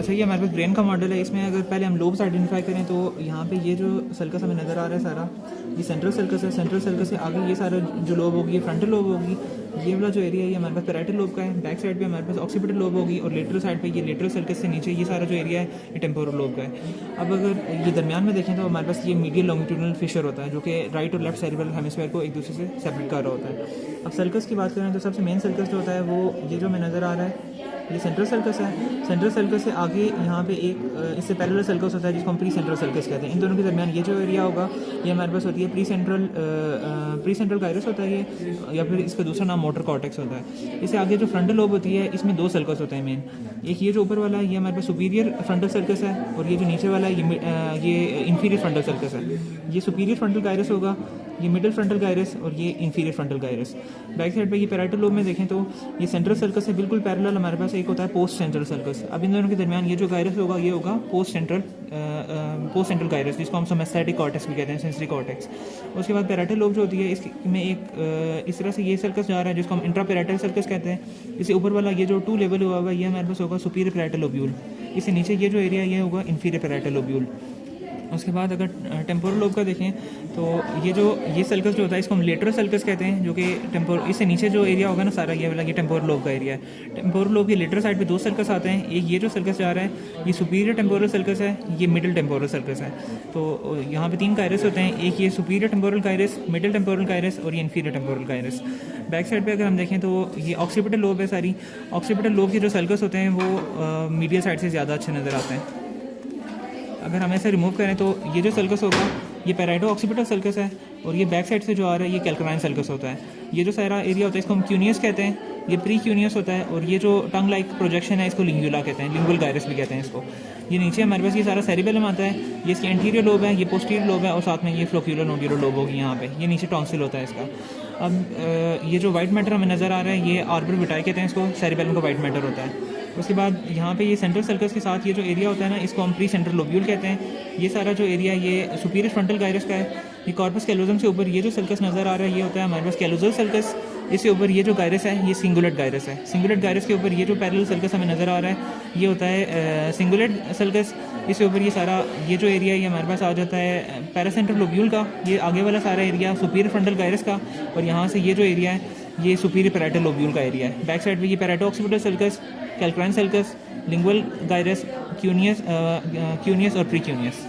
अच्छा ये हमारे पास ब्रेन का मॉडल है। इसमें अगर पहले हम लोब्स आइडेंटिफाई करें तो यहाँ पे ये जो सर्कस हमें नज़र आ रहा है सारा, ये सेंट्रल सर्कस है। सेंट्रल सर्कस से आगे ये सारा जो लोब होगी ये फ्रंटल लोब होगी। ये वाला जो एरिया है ये हमारे पास पैराइटल लोब का है। बैक साइड पे हमारे पास ऑक्सीपिटल लोब होगी और लेटरल साइड पे ये लेटरल सर्कस से नीचे ये सारा जो एरिया है ये टेम्पोरल लोब का है। अब अगर ये दरमियान में देखें तो हमारे पास ये मीडियल लॉन्गिट्यूडनल फिशर होता है जो कि राइट और लेफ्ट सेरिब्रल हेमिस्फीयर को एक दूसरे से सेपरेट कर रहा होता है। अब सर्कस की बात करें तो सबसे मेन सर्कस जो होता है वो ये जो हमें नज़र आ रहा है ये सेंट्रल सर्कस है। सेंट्रल सर्कस से आगे यहाँ पे एक इससे पैरेलल सर्कस होता है जिसको हम प्री सेंट्रल सर्कस कहते हैं। इन दोनों के दरमियान ये जो एरिया होगा ये हमारे पास होती है प्री सेंट्रल गायरस होता है ये, या फिर इसका दूसरा नाम मोटर कॉर्टेक्स होता है। इससे आगे जो फ्रंटल लोब होती है इसमें दो सर्कस होते हैं मेन। एक ये जो ऊपर वाला है ये हमारे पास सुपीरियर फ्रंटल सर्कस है और ये जो नीचे वाला है ये इंफीरियर फ्रंटल सर्कस है। ये सुपीरियर फ्रंटल गायरस होगा, ये मिडिल फ्रंटल गायरस और ये inferior frontal gyrus. Back side पे ये पैराइटल लोब में देखें तो ये सेंट्रल सर्कस से बिल्कुल पैरेलल हमारे पास एक होता है पोस्ट सेंट्रल सर्कस। अब इन दोनों के दरमियान ये जो गायरस होगा ये होगा पोस्ट सेंट्रल गायरस जिसको हम सोमेस्थेटिक कॉर्टेक्स भी कहते हैं, सेंसरी कॉर्टेक्स। उसके बाद पैराइटल लोब जो होती है इसमें एक इस तरह से ये सर्कस जा रहा है जिसको हम इंट्रापैराइटल सर्कस कहते हैं। इससे ऊपर वाला ये जो 2 लेवल हुआ हुआ ये हमारे पास होगा सुपीरियर पैराइटल लोब्यूल। इससे नीचे ये जो एरिया ये होगा इंफीरियर पैराइटल लोब्यूल। उसके बाद अगर टेम्पोरल लोब का देखें तो ये सर्कस जो होता है इसको हम लेटरल सर्कस कहते हैं जो कि इससे नीचे जो एरिया होगा ना सारा ये वाला ये टेम्पोरल लोब का एरिया है। टेम्पोरल लोब के लेटरल साइड पे 2 सर्कस आते हैं। एक ये जो सर्कस जा रहा है ये सुपीरियर टेम्पोरल सर्कस है, ये मिडिल टेम्पोरल सर्कस है। तो यहाँ पे 3 गायरस होते हैं, एक ये superior temporal gyrus, middle temporal gyrus और ये inferior temporal gyrus. Back side पे अगर हम देखें तो ये ऑक्सीपिटल लोब है सारी। ऑक्सीपिटल लोब के जो सर्कस होते हैं वो मीडियल साइड से ज़्यादा अच्छे नज़र आते हैं। अगर हम ऐसे रिमूव करें तो ये जो सर्कस होगा ये पैराइडो ऑक्सीपिटल सर्कस है और ये बैक साइड से जो आ रहा है ये कैल्क्राइन सर्कस होता है। ये जो सारा एरिया होता है इसको हम क्यूनियस कहते हैं, ये प्री क्यूनियस होता है और ये जो टंग लाइक प्रोजेक्शन है इसको लिंगुला कहते हैं, लिंगुअल गायरस भी कहते हैं इसको। ये नीचे हमारे पास ये सारा सेरिबेलम आता है, ये इसकी एंटीरियर लोब है, ये पोस्टीरियर लोब है और साथ में ये फ्लोक्यूलर नोड्यूलर लोब होगी यहाँ पे। ये नीचे टॉन्सिल होता है इसका। अब ये जो वाइट मैटर हमें नज़र आ रहा है ये आर्बर विटाई कहते हैं इसको, सेरिबेलम का वाइट मैटर होता है। उसके बाद यहाँ पे ये सेंट्रल सर्कस के साथ ये जो एरिया होता है ना इसको हम प्री सेंट्रल लोब्यूल कहते हैं। ये सारा जो एरिया ये सुपीरियर फ्रंटल गायरस का है। ये कॉर्पस कैलोजम से ऊपर ये जो सर्कस नज़र आ रहा है ये होता है हमारे पास कैलोजल सर्कस। इससे ऊपर ये जो गायरस है ये सिंगुलेट गायरस है। सिंगुलेट गायरस के ऊपर ये जो पैरेलल सर्कस हमें नज़र आ रहा है ये होता है सिंगुलेट सर्कस। इससे ऊपर ये सारा ये जो एरिया ये हमारे पास आ जाता है पैरासेंट्रल लोब्यूल का। ये आगे वाला सारा एरिया सुपीरियर फ्रंटल गायरस का और यहाँ से ये जो एरिया है ये सुपीरियर पैराइटल लोब्यूल का एरिया है। बैक साइड पे ये parieto occipital sulcus, calcarine sulcus, lingual gyrus, cuneus और प्री क्यूनियस।